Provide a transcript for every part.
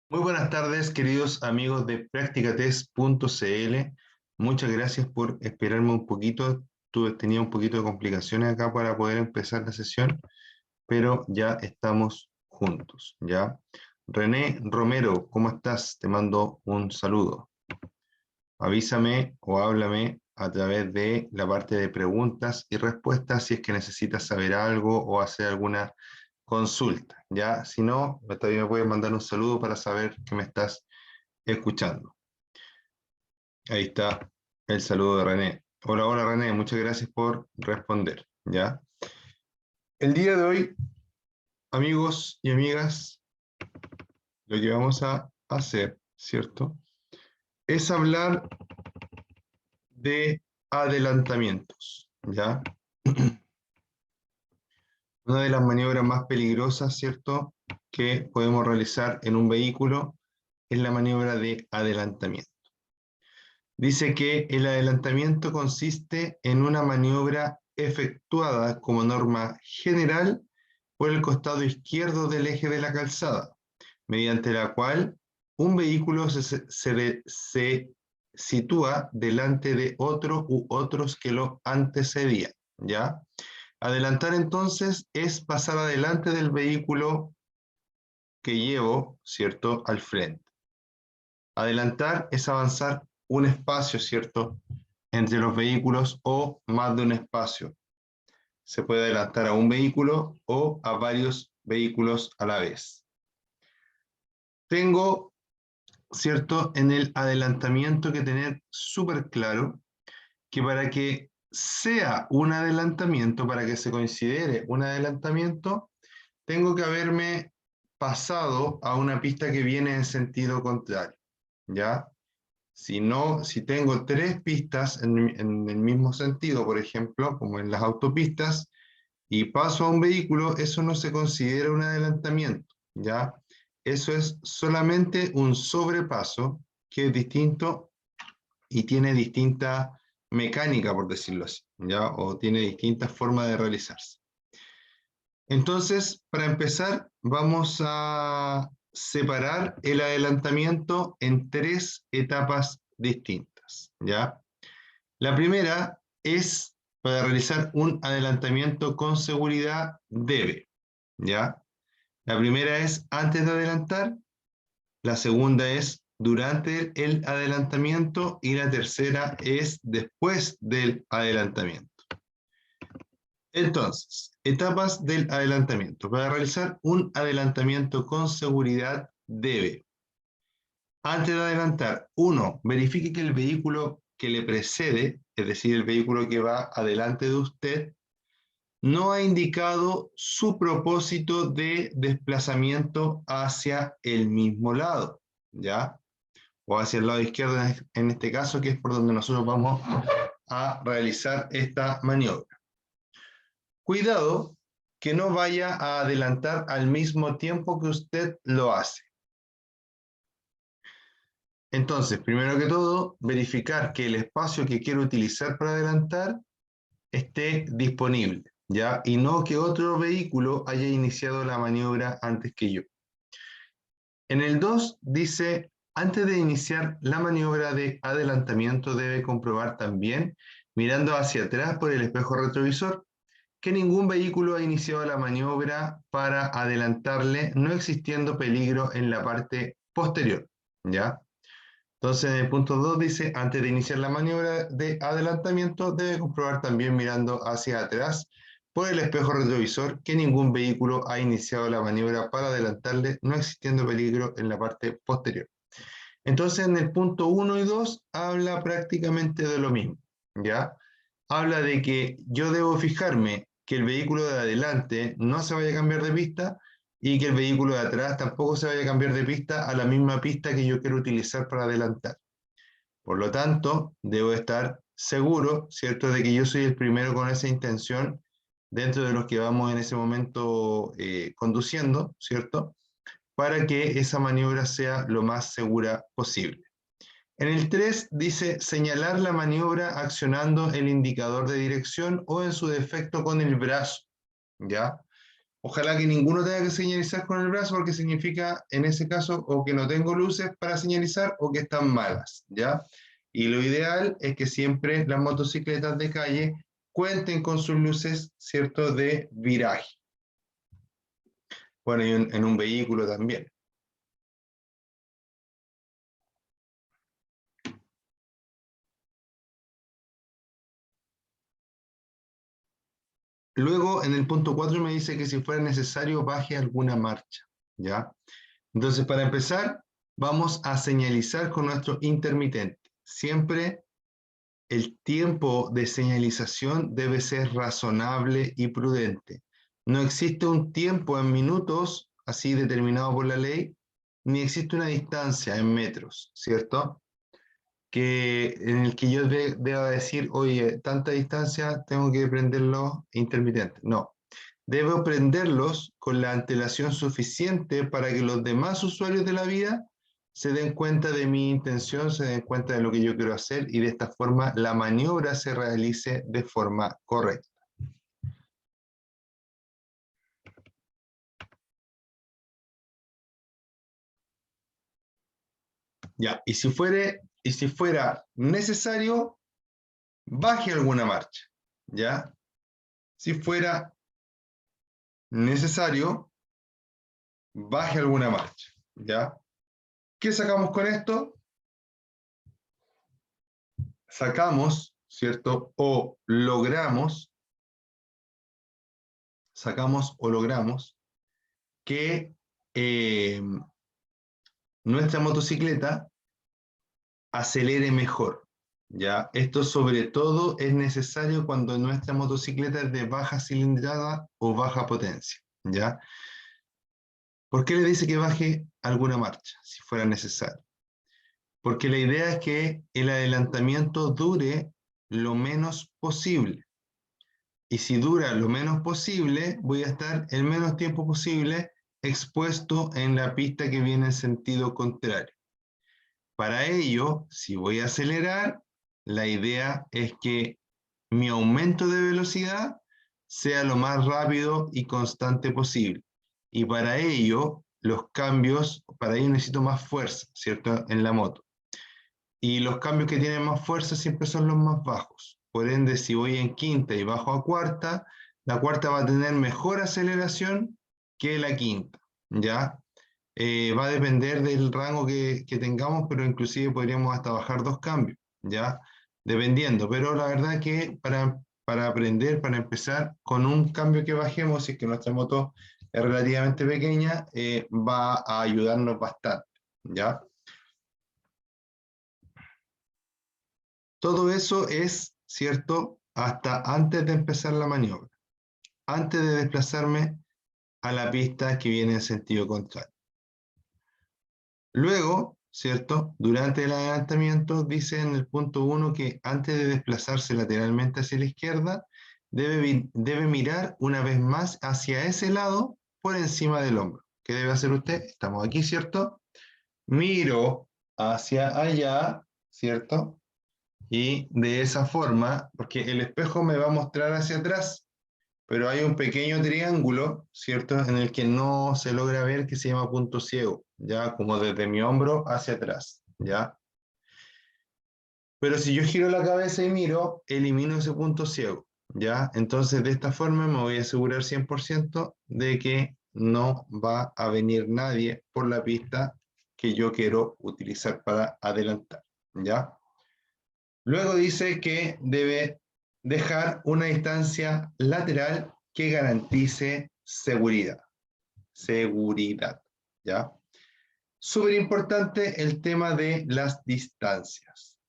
Muy buenas tardes, queridos amigos de practicatest.cl. Muchas gracias por esperarme un poquito. Tenía un poquito de complicaciones acá para poder empezar la sesión, pero ya estamos juntos, ¿ya? René Romero, ¿cómo estás? Te mando un saludo. Avísame o háblame a través de la parte de preguntas y respuestas si es que necesitas saber algo o hacer alguna consulta, ¿ya? Si no, también me puedes mandar un saludo para saber que me estás escuchando. Ahí está el saludo de René. Hola, hola René, muchas gracias por responder, ¿ya? El día de hoy, amigos y amigas, lo que vamos a hacer, ¿cierto? Es hablar de adelantamientos, ¿ya? Una de las maniobras más peligrosas, ¿cierto?, que podemos realizar en un vehículo es la maniobra de adelantamiento. Dice que el adelantamiento consiste en una maniobra efectuada como norma general por el costado izquierdo del eje de la calzada, mediante la cual un vehículo se sitúa delante de otro u otros que lo antecedían, ¿ya? Adelantar entonces es pasar adelante del vehículo que llevo, ¿cierto?, al frente. Adelantar es avanzar un espacio, ¿cierto?, entre los vehículos o más de un espacio. Se puede adelantar a un vehículo o a varios vehículos a la vez. Tengo, ¿cierto?, en el adelantamiento que tener súper claro que para que sea un adelantamiento, para que se considere un adelantamiento, tengo que haberme pasado a una pista que viene en sentido contrario, ¿ya? Si no, si tengo tres pistas en el mismo sentido, por ejemplo, como en las autopistas, y paso a un vehículo, eso no se considera un adelantamiento, ¿ya? Eso es solamente un sobrepaso que es distinto y tiene distinta mecánica, por decirlo así, ¿ya? O tiene distintas formas de realizarse. Entonces, para empezar, vamos a separar el adelantamiento en tres etapas distintas, ¿ya? La primera es para realizar un adelantamiento con seguridad debe, ¿ya? La primera es antes de adelantar, la segunda es durante el adelantamiento y la tercera es después del adelantamiento. Entonces, etapas del adelantamiento. Para realizar un adelantamiento con seguridad debe, antes de adelantar, uno, verifique que el vehículo que le precede, es decir, el vehículo que va adelante de usted, no ha indicado su propósito de desplazamiento hacia el mismo lado, ¿ya? O hacia el lado izquierdo en este caso, que es por donde nosotros vamos a realizar esta maniobra. Cuidado que no vaya a adelantar al mismo tiempo que usted lo hace. Entonces, primero que todo, verificar que el espacio que quiero utilizar para adelantar esté disponible, ¿ya? Y no que otro vehículo haya iniciado la maniobra antes que yo. En el 2 dice, antes de iniciar la maniobra de adelantamiento debe comprobar también, mirando hacia atrás por el espejo retrovisor, que ningún vehículo ha iniciado la maniobra para adelantarle, no existiendo peligro en la parte posterior, ¿ya? Entonces, en el punto 2 dice, antes de iniciar la maniobra de adelantamiento, debe comprobar también mirando hacia atrás por el espejo retrovisor que ningún vehículo ha iniciado la maniobra para adelantarle, no existiendo peligro en la parte posterior. Entonces, en el punto 1 y 2 habla prácticamente de lo mismo, ¿ya? Habla de que yo debo fijarme que el vehículo de adelante no se vaya a cambiar de pista y que el vehículo de atrás tampoco se vaya a cambiar de pista a la misma pista que yo quiero utilizar para adelantar. Por lo tanto, debo estar seguro, ¿cierto?, de que yo soy el primero con esa intención dentro de los que vamos en ese momento conduciendo, ¿cierto?, para que esa maniobra sea lo más segura posible. En el 3 dice señalar la maniobra accionando el indicador de dirección o en su defecto con el brazo, ¿ya? Ojalá que ninguno tenga que señalizar con el brazo porque significa, en ese caso, o que no tengo luces para señalizar o que están malas, ¿ya? Y lo ideal es que siempre las motocicletas de calle cuenten con sus luces, ¿cierto?, de viraje. Bueno, y en un vehículo también. Luego, en el punto 4 me dice que si fuera necesario baje alguna marcha, ¿ya? Entonces, para empezar, vamos a señalizar con nuestro intermitente. Siempre el tiempo de señalización debe ser razonable y prudente. No existe un tiempo en minutos, así determinado por la ley, ni existe una distancia en metros, ¿cierto? En el que yo deba decir, oye, tanta distancia tengo que prenderlos intermitentes. No, debo prenderlos con la antelación suficiente para que los demás usuarios de la vía se den cuenta de mi intención, se den cuenta de lo que yo quiero hacer y de esta forma la maniobra se realice de forma correcta. Ya, y si fuera necesario, baje alguna marcha, ¿ya? Si fuera necesario, baje alguna marcha, ¿ya? ¿Qué sacamos con esto? Sacamos, ¿cierto? Sacamos o logramos que nuestra motocicleta acelere mejor, ¿ya? Esto sobre todo es necesario cuando nuestra motocicleta es de baja cilindrada o baja potencia, ¿ya? ¿Por qué le dice que baje alguna marcha, si fuera necesario? Porque la idea es que el adelantamiento dure lo menos posible. Y si dura lo menos posible, voy a estar el menos tiempo posible expuesto en la pista que viene en sentido contrario. Para ello, si voy a acelerar, la idea es que mi aumento de velocidad sea lo más rápido y constante posible. Y para ello, para ello necesito más fuerza, ¿cierto? En la moto. Y los cambios que tienen más fuerza siempre son los más bajos. Por ende, si voy en quinta y bajo a cuarta, la cuarta va a tener mejor aceleración que la quinta, ¿ya? Va a depender del rango que tengamos, pero inclusive podríamos hasta bajar 2 cambios, ¿ya? Dependiendo, pero la verdad es que para aprender, para empezar, con un cambio que bajemos, si es que nuestra moto es relativamente pequeña, va a ayudarnos bastante, ¿ya? Todo eso es, ¿cierto?, hasta antes de empezar la maniobra, antes de desplazarme a la pista que viene en sentido contrario. Luego, ¿cierto?, durante el adelantamiento dice en el punto 1 que antes de desplazarse lateralmente hacia la izquierda, debe mirar una vez más hacia ese lado por encima del hombro. ¿Qué debe hacer usted? Estamos aquí, ¿cierto? Miro hacia allá, ¿cierto? Y de esa forma, porque el espejo me va a mostrar hacia atrás, pero hay un pequeño triángulo, ¿cierto? En el que no se logra ver, que se llama punto ciego, ya como desde mi hombro hacia atrás, ¿ya? Pero si yo giro la cabeza y miro, elimino ese punto ciego, ¿ya? Entonces de esta forma me voy a asegurar 100% de que no va a venir nadie por la pista que yo quiero utilizar para adelantar, ¿ya? Luego dice que debe dejar una distancia lateral que garantice seguridad. Seguridad, ¿ya? Súper importante el tema de las distancias.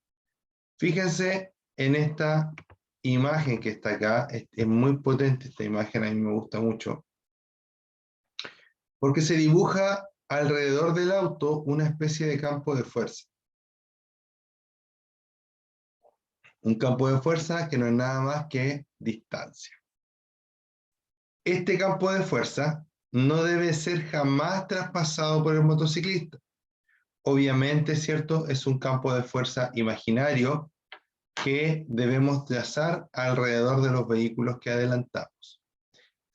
Fíjense en esta imagen que está acá. Es muy potente esta imagen, a mí me gusta mucho. Porque se dibuja alrededor del auto una especie de campo de fuerza. Un campo de fuerza que no es nada más que distancia. Este campo de fuerza no debe ser jamás traspasado por el motociclista. Obviamente, ¿cierto? Es un campo de fuerza imaginario que debemos trazar alrededor de los vehículos que adelantamos.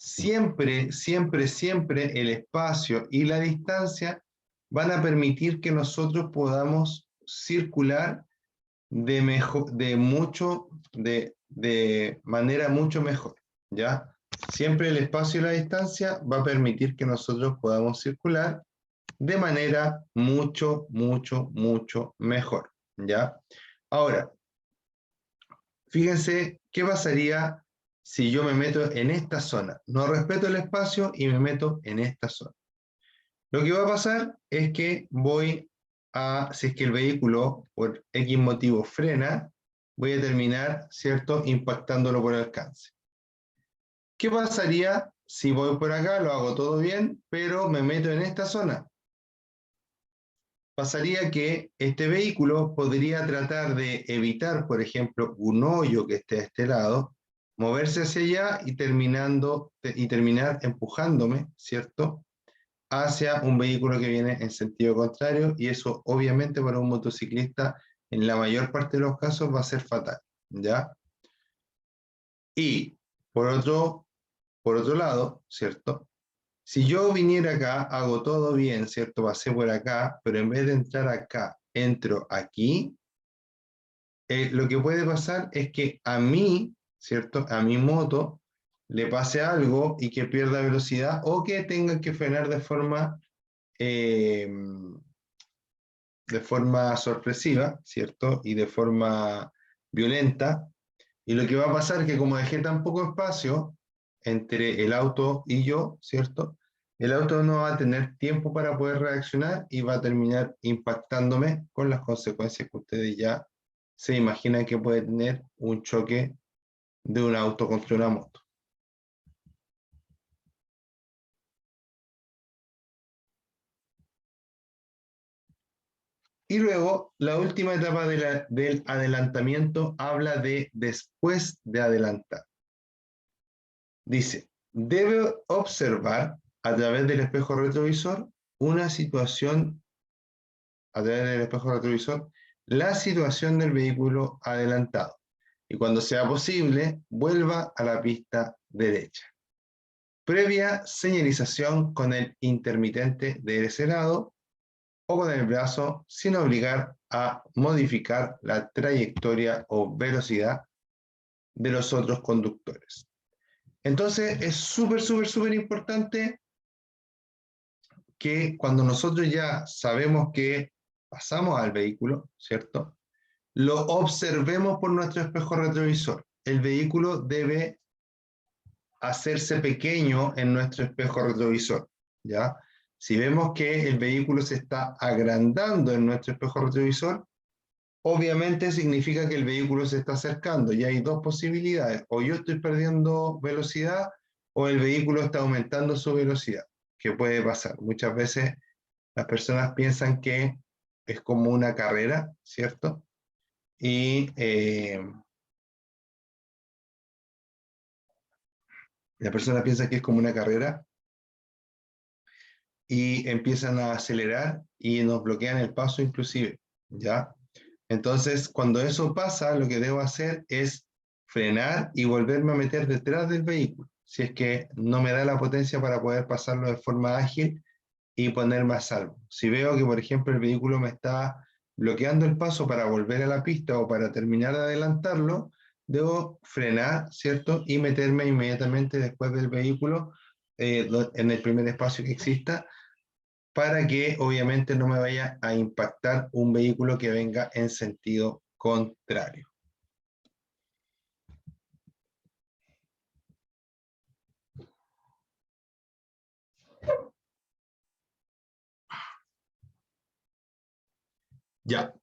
siempre, siempre, siempre el espacio y la distancia van a permitir que nosotros podamos circular de manera mucho mejor, ¿ya? Siempre el espacio y la distancia va a permitir que nosotros podamos circular de manera mucho, mucho, mucho mejor, ¿ya? Ahora, fíjense qué pasaría si yo me meto en esta zona. No respeto el espacio y me meto en esta zona. Lo que va a pasar es que si es que el vehículo por X motivo frena, voy a terminar, ¿cierto?, impactándolo por alcance. ¿Qué pasaría si voy por acá, lo hago todo bien, pero me meto en esta zona? Pasaría que este vehículo podría tratar de evitar, por ejemplo, un hoyo que esté a este lado, moverse hacia allá y terminar empujándome, ¿cierto?, hacia un vehículo que viene en sentido contrario, y eso obviamente para un motociclista en la mayor parte de los casos va a ser fatal, ¿ya? Y por otro lado, ¿cierto? Si yo viniera acá, hago todo bien, ¿cierto? Pasé por acá, pero en vez de entrar acá, entro aquí, lo que puede pasar es que a mí, ¿cierto? A mi moto le pase algo y que pierda velocidad o que tenga que frenar eh, de forma sorpresiva, ¿cierto? Y de forma violenta. Y lo que va a pasar es que como dejé tan poco espacio entre el auto y yo, ¿cierto? El auto no va a tener tiempo para poder reaccionar y va a terminar impactándome con las consecuencias que ustedes ya se imaginan que puede tener un choque de un auto contra una moto. Y luego, la última etapa del adelantamiento habla de después de adelantar. Dice, debe observar a través del espejo retrovisor una situación, a través del espejo retrovisor, la situación del vehículo adelantado. Y cuando sea posible, vuelva a la pista derecha. Previa señalización con el intermitente de ese lado o con el brazo sin obligar a modificar la trayectoria o velocidad de los otros conductores. Entonces es súper, súper, súper importante que cuando nosotros ya sabemos que pasamos al vehículo, ¿cierto? Lo observemos por nuestro espejo retrovisor. El vehículo debe hacerse pequeño en nuestro espejo retrovisor, ¿ya? Si vemos que el vehículo se está agrandando en nuestro espejo retrovisor, obviamente significa que el vehículo se está acercando. Y hay dos posibilidades: o yo estoy perdiendo velocidad o el vehículo está aumentando su velocidad. ¿Qué puede pasar? Muchas veces las personas piensan que es como una carrera, ¿cierto? Y la persona piensa que es como una carrera y empiezan a acelerar y nos bloquean el paso inclusive, ¿ya? Entonces, cuando eso pasa, lo que debo hacer es frenar y volverme a meter detrás del vehículo, si es que no me da la potencia para poder pasarlo de forma ágil y ponerme a salvo. Si veo que, por ejemplo, el vehículo me está bloqueando el paso para volver a la pista o para terminar de adelantarlo, debo frenar, ¿cierto? Y meterme inmediatamente después del vehículo en el primer espacio que exista, para que obviamente no me vaya a impactar un vehículo que venga en sentido contrario. Ya.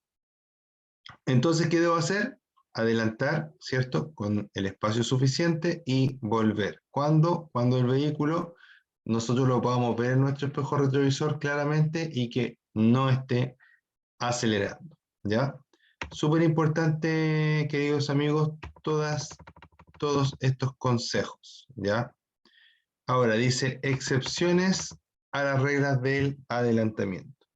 Entonces, ¿qué debo hacer? Adelantar, ¿cierto? Con el espacio suficiente y volver. ¿Cuándo? Cuando el vehículo nosotros lo podamos ver en nuestro espejo retrovisor claramente y que no esté acelerando, ¿ya? Súper importante, queridos amigos, todos estos consejos, ¿ya? Ahora dice excepciones a las reglas del adelantamiento.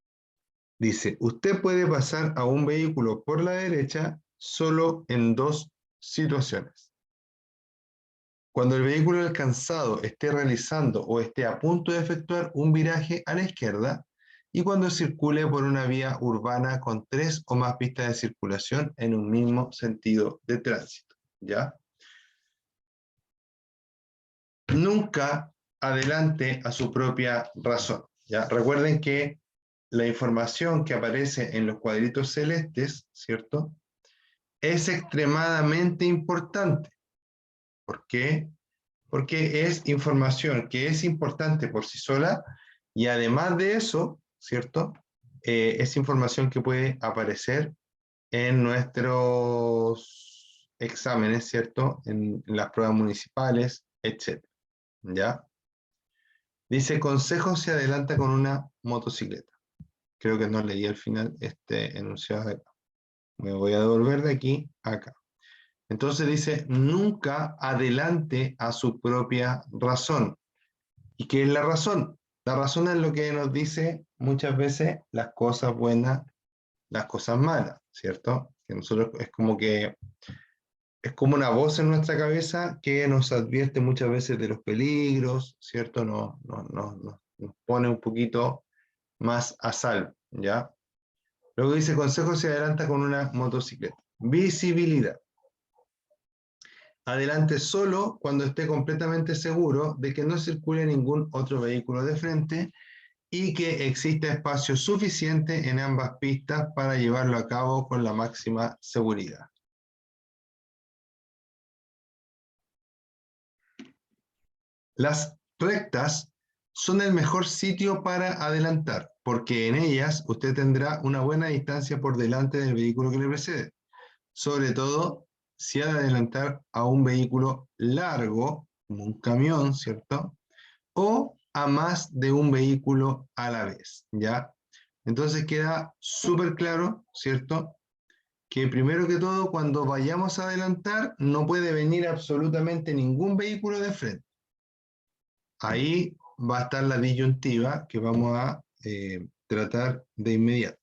Dice, usted puede pasar a un vehículo por la derecha solo en dos situaciones. Cuando el vehículo alcanzado esté realizando o esté a punto de efectuar un viraje a la izquierda y cuando circule por una vía urbana con 3 o más pistas de circulación en un mismo sentido de tránsito, ¿ya? Nunca adelante a su propia razón, ¿ya? Recuerden que la información que aparece en los cuadritos celestes, ¿cierto? Es extremadamente importante. ¿Por qué? Porque es información que es importante por sí sola y además de eso, ¿cierto? Es información que puede aparecer en nuestros exámenes, ¿cierto? En las pruebas municipales, etc. ¿Ya? Dice, consejo se adelanta con una motocicleta. Creo que no leí al final este enunciado de acá. Me voy a devolver de aquí a acá. Entonces dice, nunca adelante a su propia razón. ¿Y qué es la razón? La razón es lo que nos dice muchas veces las cosas buenas, las cosas malas, ¿cierto? Que nosotros es como una voz en nuestra cabeza que nos advierte muchas veces de los peligros, ¿cierto? Nos pone un poquito más a salvo, ¿ya? Luego dice, consejo se adelanta con una motocicleta. Visibilidad. Adelante solo cuando esté completamente seguro de que no circule ningún otro vehículo de frente y que exista espacio suficiente en ambas pistas para llevarlo a cabo con la máxima seguridad. Las rectas son el mejor sitio para adelantar, porque en ellas usted tendrá una buena distancia por delante del vehículo que le precede, sobre todo si ha de adelantar a un vehículo largo, como un camión, ¿cierto? O a más de un vehículo a la vez, ¿ya? Entonces queda súper claro, ¿cierto? Que primero que todo, cuando vayamos a adelantar, no puede venir absolutamente ningún vehículo de frente. Ahí va a estar la disyuntiva que vamos a tratar de inmediato.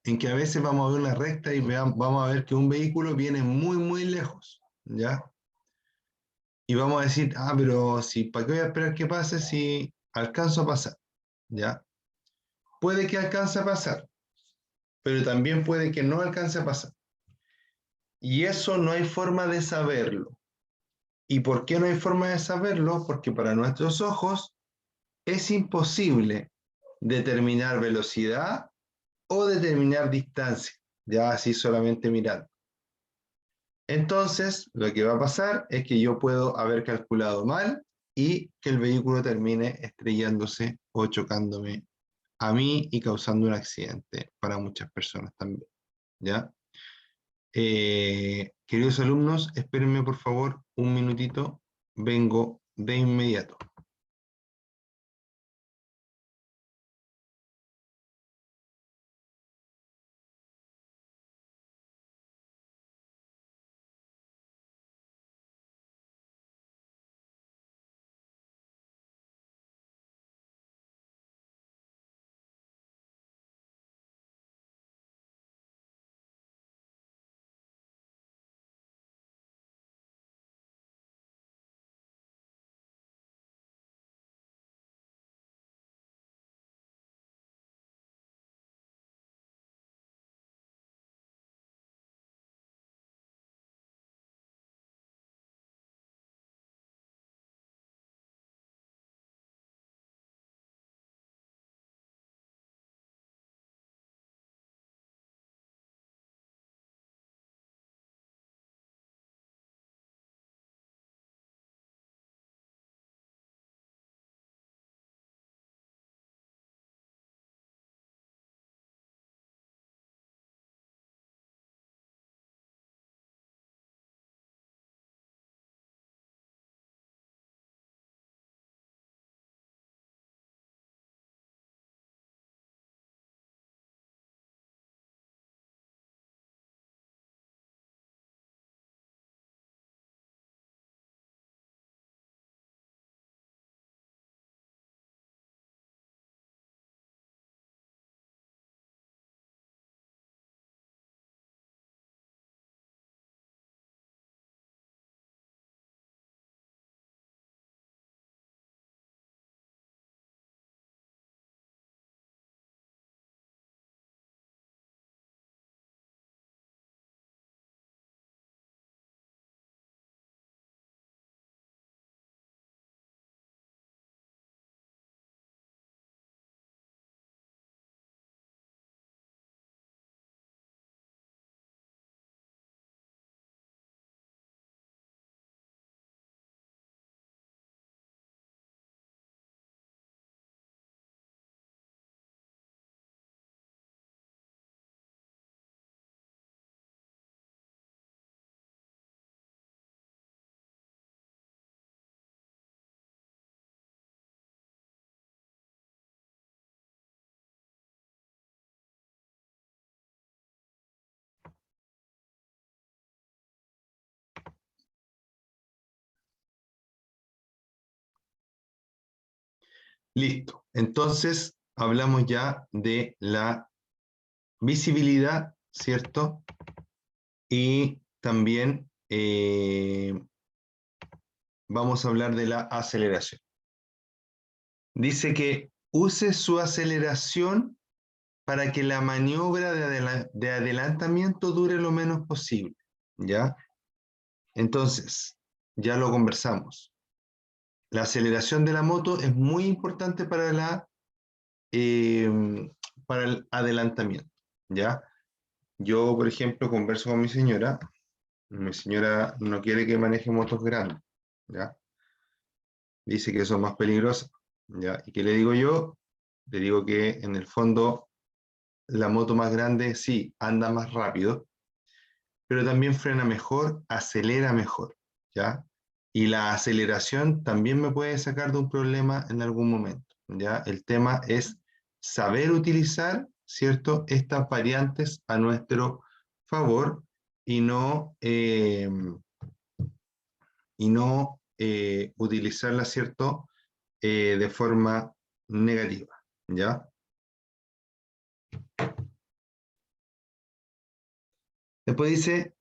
En que a veces vamos a ver una recta y vamos a ver que un vehículo viene muy, muy lejos, ¿ya? Y vamos a decir, ah, pero si, ¿para qué voy a esperar que pase si alcanzo a pasar? ¿Ya? Puede que alcance a pasar, pero también puede que no alcance a pasar. Y eso no hay forma de saberlo. ¿Y por qué no hay forma de saberlo? Porque para nuestros ojos es imposible determinar velocidad o determinar distancia, ya así solamente mirando. Entonces, lo que va a pasar es que yo puedo haber calculado mal y que el vehículo termine estrellándose o chocándome a mí y causando un accidente para muchas personas también, ¿ya? Queridos alumnos, espérenme por favor un minutito, vengo de inmediato. Listo. Entonces, hablamos ya de la visibilidad, ¿cierto? Y también vamos a hablar de la aceleración. Dice que use su aceleración para que la maniobra de adelantamiento dure lo menos posible, ¿ya? Entonces, ya lo conversamos. La aceleración de la moto es muy importante para el adelantamiento, ¿ya? Yo, por ejemplo, converso con mi señora no quiere que maneje motos grandes, ¿ya? Dice que son más peligrosas, ¿ya? ¿Y qué le digo yo? Le digo que en el fondo la moto más grande sí anda más rápido, pero también frena mejor, acelera mejor, ¿ya? Y la aceleración también me puede sacar de un problema en algún momento, ¿ya? El tema es saber utilizar, ¿cierto?, estas variantes a nuestro favor y no utilizarlas, ¿cierto?, de forma negativa, ¿ya? Después dice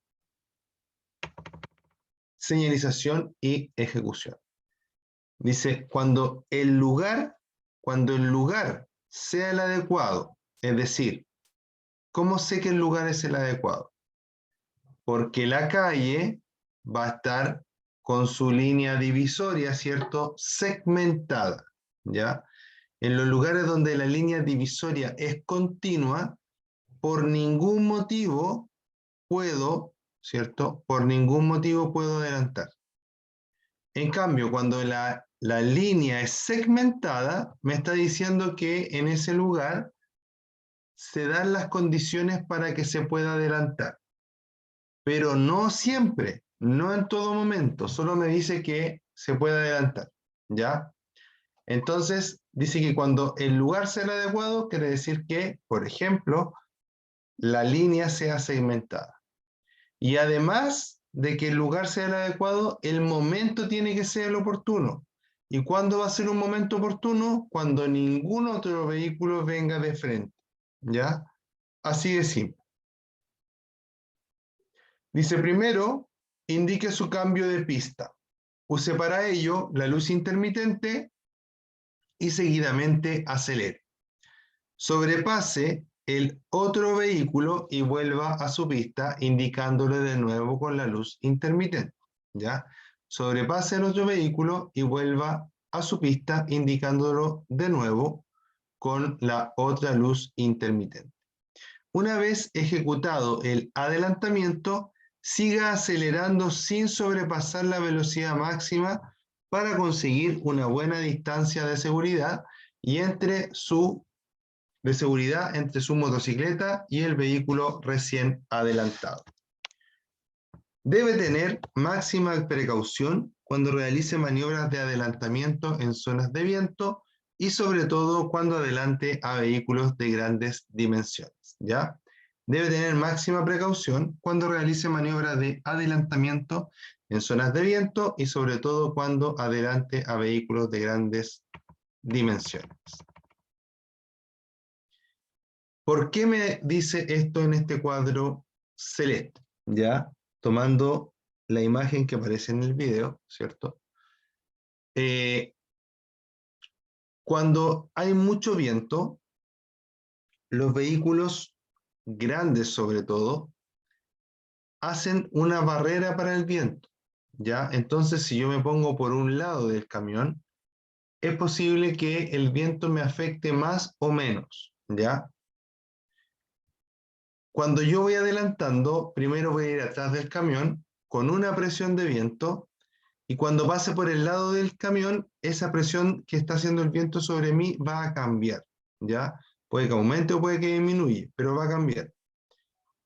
señalización y ejecución. Dice, cuando el lugar sea el adecuado, es decir, ¿cómo sé que el lugar es el adecuado? Porque la calle va a estar con su línea divisoria, ¿cierto?, segmentada, ¿ya? En los lugares donde la línea divisoria es continua, por ningún motivo puedo, ¿cierto? Por ningún motivo puedo adelantar. En cambio, cuando la línea es segmentada, me está diciendo que en ese lugar se dan las condiciones para que se pueda adelantar. Pero no siempre, no en todo momento, solo me dice que se puede adelantar, ¿ya? Entonces, dice que cuando el lugar sea el adecuado, quiere decir que, por ejemplo, la línea sea segmentada. Y además de que el lugar sea el adecuado, el momento tiene que ser el oportuno. ¿Y cuándo va a ser un momento oportuno? Cuando ningún otro vehículo venga de frente, ¿ya? Así de simple. Dice primero, indique su cambio de pista. Use para ello la luz intermitente y seguidamente acelere. Sobrepase el otro vehículo y vuelva a su pista indicándole de nuevo con la luz intermitente, ¿ya? Sobrepase el otro vehículo y vuelva a su pista indicándolo de nuevo con la otra luz intermitente. Una vez ejecutado el adelantamiento, siga acelerando sin sobrepasar la velocidad máxima para conseguir una buena distancia de seguridad entre su motocicleta y el vehículo recién adelantado. Debe tener máxima precaución cuando realice maniobras de adelantamiento en zonas de viento y sobre todo cuando adelante a vehículos de grandes dimensiones, ¿ya? Debe tener máxima precaución cuando realice maniobras de adelantamiento en zonas de viento y sobre todo cuando adelante a vehículos de grandes dimensiones. ¿Por qué me dice esto en este cuadro celeste? ¿Ya? Tomando la imagen que aparece en el video, ¿cierto? Cuando hay mucho viento, los vehículos grandes sobre todo, hacen una barrera para el viento, ¿ya? Entonces, si yo me pongo por un lado del camión, es posible que el viento me afecte más o menos, ¿ya? Cuando yo voy adelantando, primero voy a ir atrás del camión con una presión de viento y cuando pase por el lado del camión, esa presión que está haciendo el viento sobre mí va a cambiar, ¿ya? Puede que aumente o puede que disminuya, pero va a cambiar.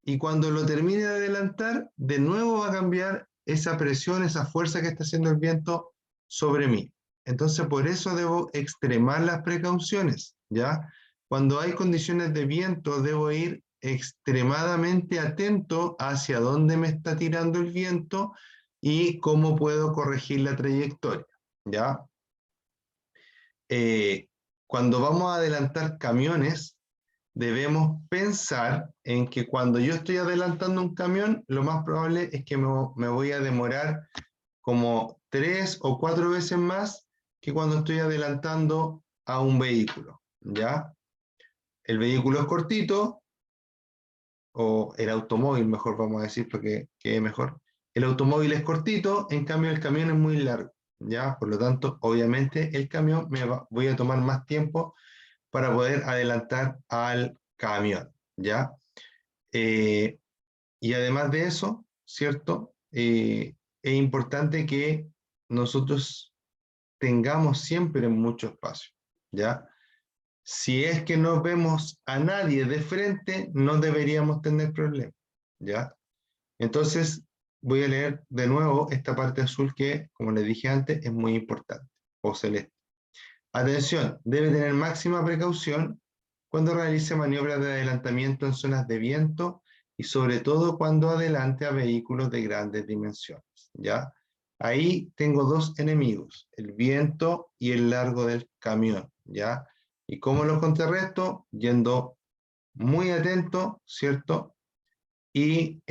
Y cuando lo termine de adelantar, de nuevo va a cambiar esa presión, esa fuerza que está haciendo el viento sobre mí. Entonces, por eso debo extremar las precauciones, ¿ya? Cuando hay condiciones de viento, debo ir extremadamente atento hacia dónde me está tirando el viento y cómo puedo corregir la trayectoria, ¿ya? cuando vamos a adelantar camiones, debemos pensar en que cuando yo estoy adelantando un camión, lo más probable es que me voy a demorar como 3 o 4 veces más que cuando estoy adelantando a un vehículo, ¿ya? El vehículo es cortito, o el automóvil, mejor vamos a decir, porque quede mejor. El automóvil es cortito, en cambio el camión es muy largo, ¿ya? Por lo tanto, obviamente el camión voy a tomar más tiempo para poder adelantar al camión, ¿ya? Eh, y además de eso, ¿cierto? Es importante que nosotros tengamos siempre mucho espacio, ¿ya? Si es que no vemos a nadie de frente, no deberíamos tener problemas, ¿ya? Entonces, voy a leer de nuevo esta parte azul que, como les dije antes, es muy importante, o celeste. Atención, debe tener máxima precaución cuando realice maniobras de adelantamiento en zonas de viento y sobre todo cuando adelante a vehículos de grandes dimensiones, ¿ya? Ahí tengo dos enemigos, el viento y el largo del camión, ¿ya? ¿Y cómo los contrarresto? Yendo muy atento, ¿cierto? Y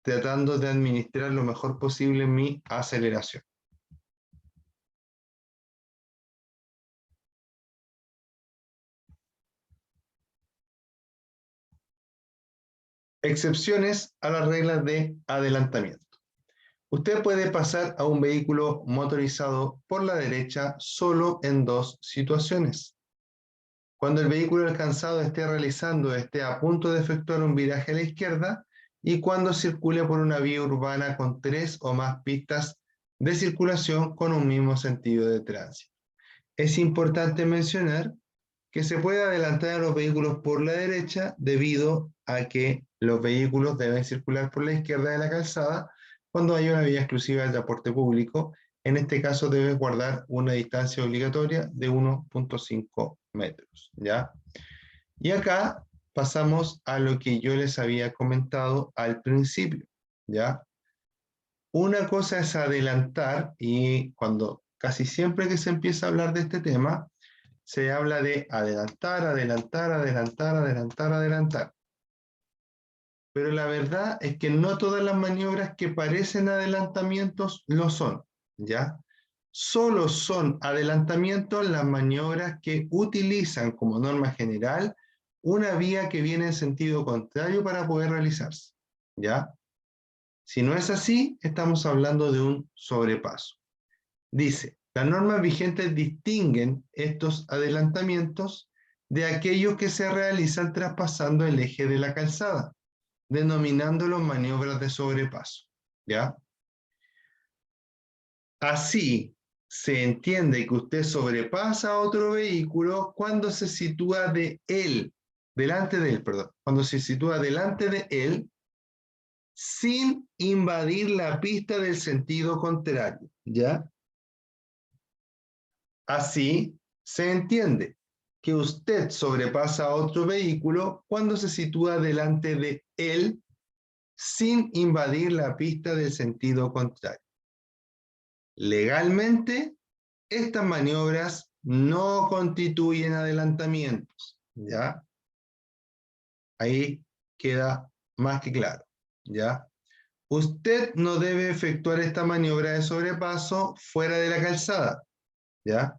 tratando de administrar lo mejor posible mi aceleración. Excepciones a las reglas de adelantamiento. Usted puede pasar a un vehículo motorizado por la derecha solo en dos situaciones. Cuando el vehículo alcanzado esté a punto de efectuar un viraje a la izquierda y cuando circule por una vía urbana con 3 o más pistas de circulación con un mismo sentido de tránsito. Es importante mencionar que se puede adelantar a los vehículos por la derecha debido a que los vehículos deben circular por la izquierda de la calzada cuando hay una vía exclusiva de transporte público. En este caso debe guardar una distancia obligatoria de 1.5 metros, ¿ya? Y acá pasamos a lo que yo les había comentado al principio, ¿ya? Una cosa es adelantar y cuando casi siempre que se empieza a hablar de este tema, se habla de adelantar, adelantar, adelantar, adelantar, adelantar. Pero la verdad es que no todas las maniobras que parecen adelantamientos lo son, ¿ya? Solo son adelantamientos las maniobras que utilizan como norma general una vía que viene en sentido contrario para poder realizarse, ¿ya? Si no es así, estamos hablando de un sobrepaso. Dice, las normas vigentes distinguen estos adelantamientos de aquellos que se realizan traspasando el eje de la calzada, denominándolos maniobras de sobrepaso, ¿ya? Así se entiende que usted sobrepasa a otro vehículo cuando se sitúa delante de él, perdón, cuando se sitúa delante de él sin invadir la pista del sentido contrario, ¿ya? Así se entiende que usted sobrepasa a otro vehículo cuando se sitúa delante de él sin invadir la pista del sentido contrario. Legalmente, estas maniobras no constituyen adelantamientos, ¿ya? Ahí queda más que claro, ¿ya? Usted no debe efectuar esta maniobra de sobrepaso fuera de la calzada, ¿ya?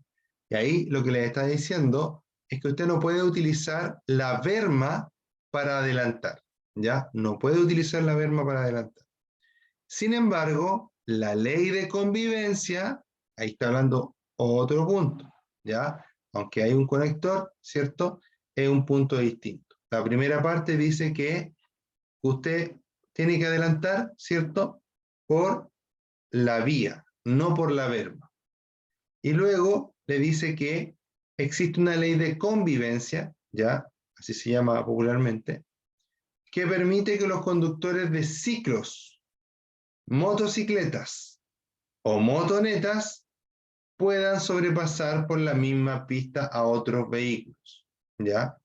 Y ahí lo que le está diciendo es que usted no puede utilizar la berma para adelantar, ¿ya? No puede utilizar la berma para adelantar. Sin embargo, la ley de convivencia, ahí está hablando otro punto, ¿ya? Aunque hay un conector, ¿cierto? Es un punto distinto. La primera parte dice que usted tiene que adelantar, ¿cierto? Por la vía, no por la berma. Y luego le dice que existe una ley de convivencia, ¿ya? Así se llama popularmente, que permite que los conductores de ciclos, motocicletas o motonetas puedan sobrepasar por la misma pista a otros vehículos, ¿ya?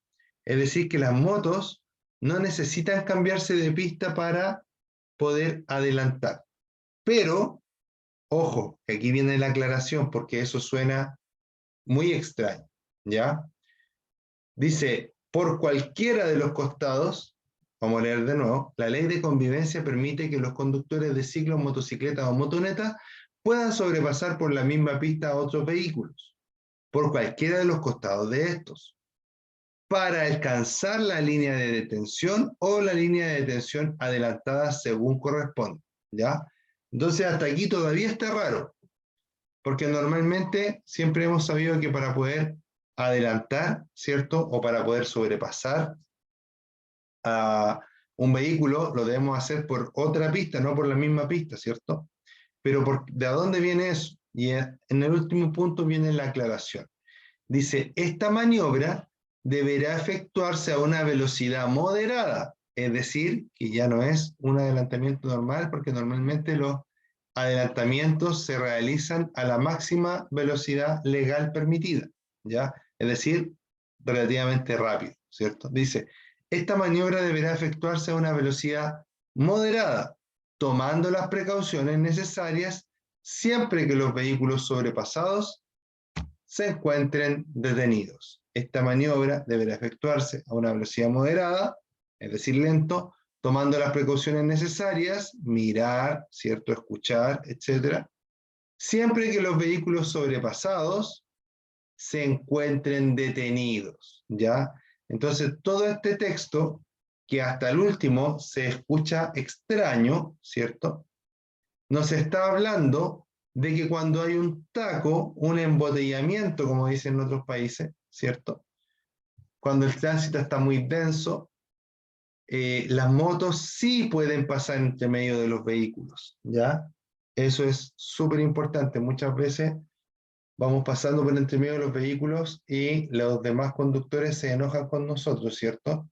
Es decir, que las motos no necesitan cambiarse de pista para poder adelantar. Pero, ojo, que aquí viene la aclaración porque eso suena muy extraño, ¿ya? Dice, por cualquiera de los costados, vamos a leer de nuevo, la ley de convivencia permite que los conductores de ciclos, motocicletas o motonetas puedan sobrepasar por la misma pista a otros vehículos, por cualquiera de los costados de estos, para alcanzar la línea de detención o la línea de detención adelantada según corresponde, ¿ya? Entonces hasta aquí todavía está raro, porque normalmente siempre hemos sabido que para poder adelantar, ¿cierto? O para poder sobrepasar a un vehículo, lo debemos hacer por otra pista, no por la misma pista, ¿cierto? Pero ¿de dónde viene eso? Y en el último punto viene la aclaración. Dice, esta maniobra deberá efectuarse a una velocidad moderada, es decir, que ya no es un adelantamiento normal, porque normalmente los adelantamientos se realizan a la máxima velocidad legal permitida, ¿ya? Es decir, relativamente rápido, ¿cierto? Dice, esta maniobra deberá efectuarse a una velocidad moderada, tomando las precauciones necesarias siempre que los vehículos sobrepasados se encuentren detenidos. Esta maniobra deberá efectuarse a una velocidad moderada, es decir, lento, tomando las precauciones necesarias, mirar, ¿cierto? Escuchar, etc. Siempre que los vehículos sobrepasados se encuentren detenidos, ¿ya? Entonces, todo este texto, que hasta el último se escucha extraño, ¿cierto? Nos está hablando de que cuando hay un taco, un embotellamiento, como dicen en otros países, ¿cierto? Cuando el tránsito está muy denso, las motos sí pueden pasar entre medio de los vehículos, ¿ya? Eso es súper importante. Muchas veces vamos pasando por entre medio de los vehículos y los demás conductores se enojan con nosotros, ¿cierto?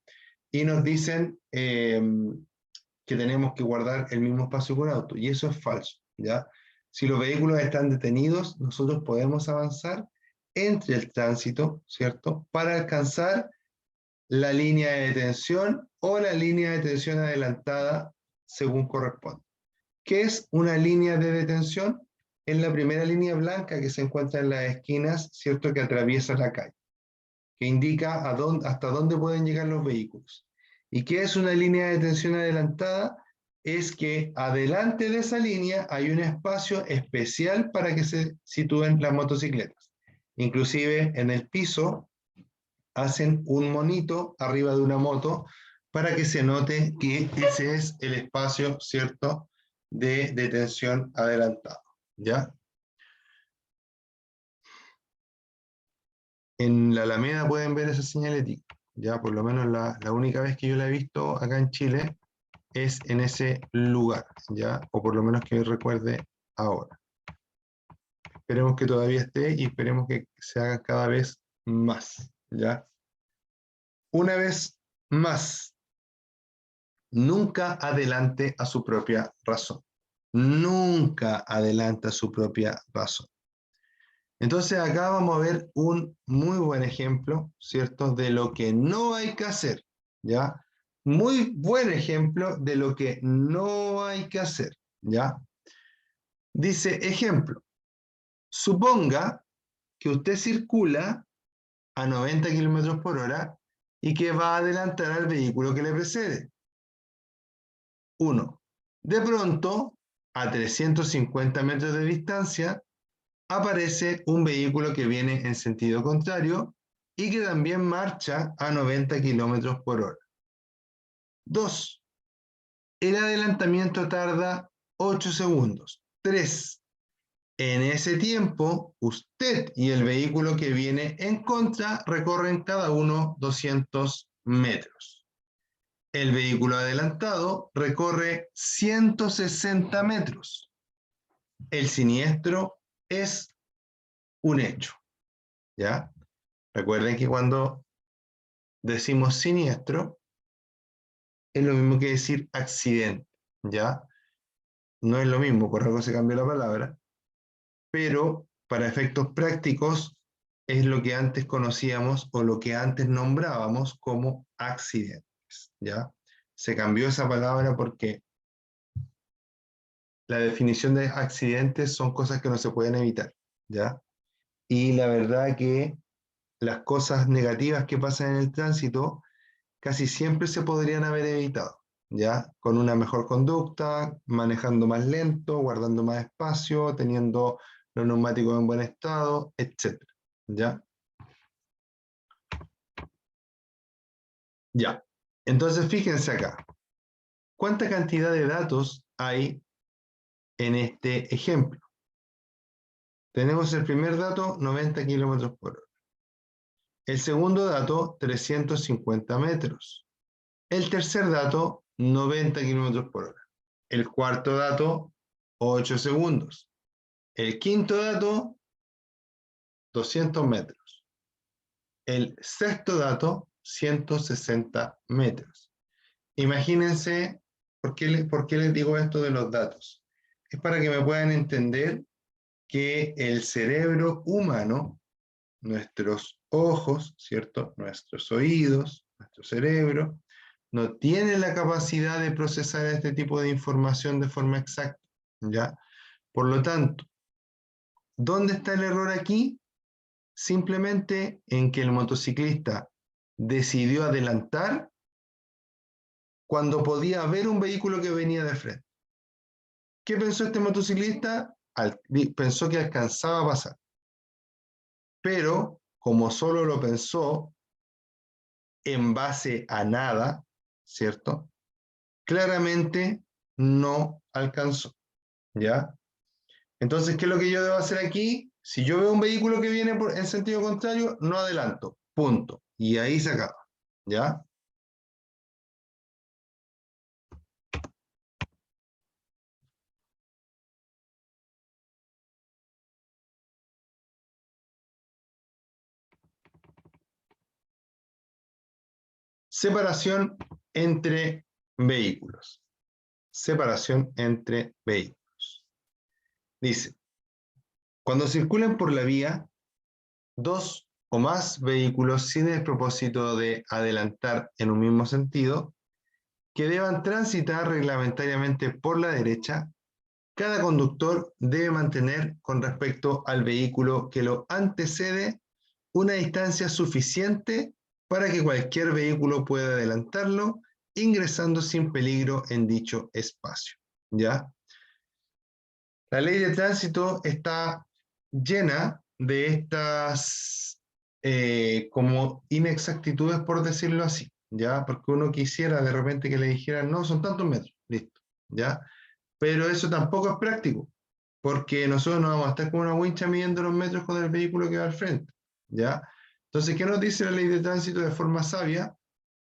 Y nos dicen que tenemos que guardar el mismo espacio que un auto, y eso es falso, ¿ya? Si los vehículos están detenidos, nosotros podemos avanzar entre el tránsito, ¿cierto? Para alcanzar la línea de detención o la línea de detención adelantada según corresponde. ¿Qué es una línea de detención? Es la primera línea blanca que se encuentra en las esquinas, ¿cierto? Que atraviesa la calle, que indica hasta dónde pueden llegar los vehículos. ¿Y qué es una línea de detención adelantada? Es que adelante de esa línea hay un espacio especial para que se sitúen las motocicletas. Inclusive en el piso hacen un monito arriba de una moto para que se note que ese es el espacio, ¿cierto?, de detención adelantado, ¿ya? En la Alameda pueden ver esa señalética, ya por lo menos la única vez que yo la he visto acá en Chile es en ese lugar, ya, o por lo menos que recuerde ahora. Esperemos que todavía esté y esperemos que se haga cada vez más, ya. Una vez más, nunca adelante a su propia razón. Nunca adelanta su propia razón. Entonces acá vamos a ver un muy buen ejemplo, ¿cierto? De lo que no hay que hacer, ¿ya? Muy buen ejemplo de lo que no hay que hacer, ¿ya? Dice, ejemplo, suponga que usted circula a 90 kilómetros por hora y que va a adelantar al vehículo que le precede. 1. De pronto, a 350 metros de distancia, aparece un vehículo que viene en sentido contrario y que también marcha a 90 kilómetros por hora. 2. El adelantamiento tarda 8 segundos. 3. En ese tiempo, usted y el vehículo que viene en contra recorren cada uno 200 metros. El vehículo adelantado recorre 160 metros. El siniestro es un hecho, ¿ya? Recuerden que cuando decimos siniestro, es lo mismo que decir accidente, ¿ya? No es lo mismo, por algo se cambió la palabra, pero para efectos prácticos es lo que antes conocíamos o lo que antes nombrábamos como accidentes, ¿ya? Se cambió esa palabra porque la definición de accidentes son cosas que no se pueden evitar, ¿ya? Y la verdad que las cosas negativas que pasan en el tránsito casi siempre se podrían haber evitado, ¿ya? Con una mejor conducta, manejando más lento, guardando más espacio, teniendo los neumáticos en buen estado, etc. ¿Ya? Ya. Entonces, fíjense acá. ¿Cuánta cantidad de datos hay en este ejemplo? Tenemos el primer dato, 90 kilómetros por hora. El segundo dato, 350 metros. El tercer dato, 90 kilómetros por hora. El cuarto dato, 8 segundos. El quinto dato, 200 metros. El sexto dato, 160 metros. Imagínense, ¿por qué les digo esto de los datos? Es para que me puedan entender que el cerebro humano, nuestros ojos, ¿cierto? Nuestros oídos, nuestro cerebro, no tiene la capacidad de procesar este tipo de información de forma exacta, ¿ya? Por lo tanto, ¿dónde está el error aquí? Simplemente en que el motociclista decidió adelantar cuando podía ver un vehículo que venía de frente. ¿Qué pensó este motociclista? Pensó que alcanzaba a pasar. Pero, como solo lo pensó en base a nada, ¿cierto? Claramente no alcanzó, ¿ya? Entonces, ¿qué es lo que yo debo hacer aquí? Si yo veo un vehículo que viene en sentido contrario, no adelanto, punto. Y ahí se acaba, ¿ya? Separación entre vehículos. Separación entre vehículos. Dice, cuando circulan por la vía, dos o más vehículos sin el propósito de adelantar en un mismo sentido, que deban transitar reglamentariamente por la derecha, cada conductor debe mantener con respecto al vehículo que lo antecede una distancia suficiente para que cualquier vehículo pueda adelantarlo, ingresando sin peligro en dicho espacio. ¿Ya? La ley de tránsito está llena de estas como inexactitudes, por decirlo así, ¿ya? Porque uno quisiera de repente que le dijeran, no, son tantos metros, listo, ¿ya? Pero eso tampoco es práctico, porque nosotros no vamos a estar con una wincha midiendo los metros con el vehículo que va al frente, ¿ya? Entonces, ¿qué nos dice la ley de tránsito de forma sabia?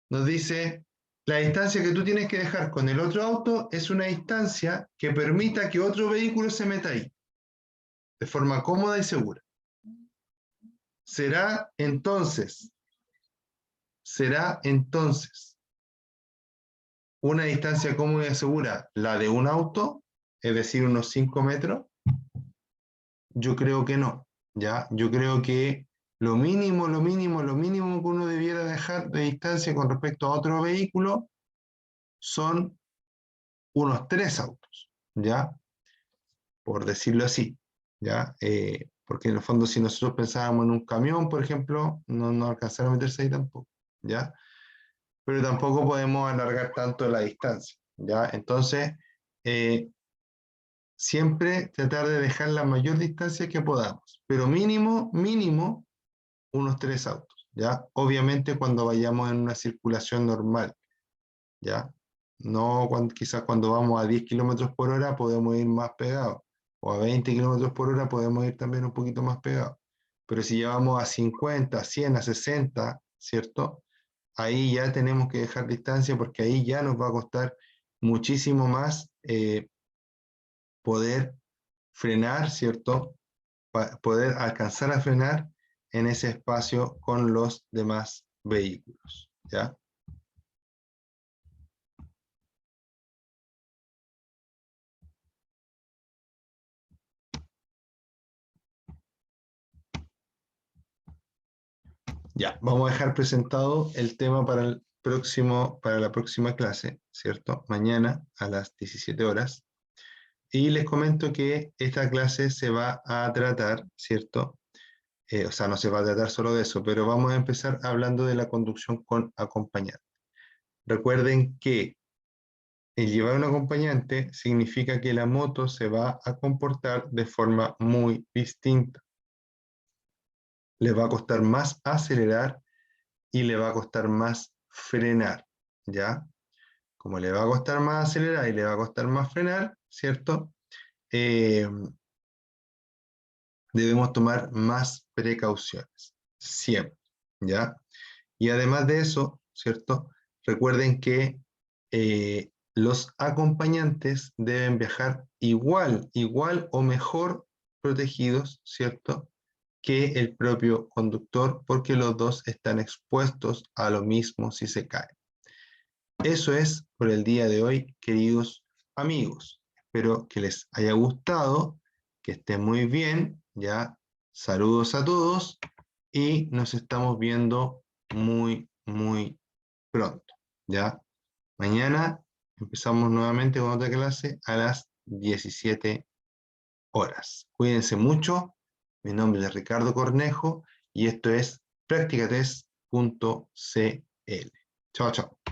Nos dice, la distancia que tú tienes que dejar con el otro auto es una distancia que permita que otro vehículo se meta ahí, de forma cómoda y segura. Será entonces una distancia cómoda y segura la de un auto, es decir, unos 5 metros. Yo creo que no, ¿ya? Yo creo que lo mínimo que uno debiera dejar de distancia con respecto a otro vehículo son unos 3 autos, ¿ya? Por decirlo así, ¿ya? Porque en el fondo si nosotros pensábamos en un camión, por ejemplo, no alcanzaron a meterse ahí tampoco, ¿ya? Pero tampoco podemos alargar tanto la distancia, ¿ya? Entonces, siempre tratar de dejar la mayor distancia que podamos, pero mínimo, unos 3 autos, ¿ya? Obviamente cuando vayamos en una circulación normal, ¿ya? No quizás cuando vamos a 10 kilómetros por hora podemos ir más pegados, o a 20 kilómetros por hora podemos ir también un poquito más pegados. Pero si ya vamos a 50, a 100, a 60, ¿cierto? Ahí ya tenemos que dejar distancia porque ahí ya nos va a costar muchísimo más poder frenar, ¿cierto? Poder alcanzar a frenar en ese espacio con los demás vehículos, ¿ya? Ya, vamos a dejar presentado el tema para la próxima clase, ¿cierto? Mañana a las 17 horas. Y les comento que esta clase se va a tratar, ¿cierto? O sea, no se va a tratar solo de eso, pero vamos a empezar hablando de la conducción con acompañante. Recuerden que el llevar un acompañante significa que la moto se va a comportar de forma muy distinta. Le va a costar más acelerar y le va a costar más frenar, ¿ya? Como le va a costar más acelerar y le va a costar más frenar, ¿cierto? Debemos tomar más precauciones, siempre, ¿ya? Y además de eso, ¿cierto? Recuerden que los acompañantes deben viajar igual o mejor protegidos, ¿cierto? Que el propio conductor, porque los dos están expuestos a lo mismo si se caen. Eso es por el día de hoy, queridos amigos. Espero que les haya gustado, que estén muy bien, ya. Saludos a todos y nos estamos viendo muy pronto, ya. Mañana empezamos nuevamente con otra clase a las 17 horas. Cuídense mucho. Mi nombre es Ricardo Cornejo y esto es practicatest.cl. Chao, chao.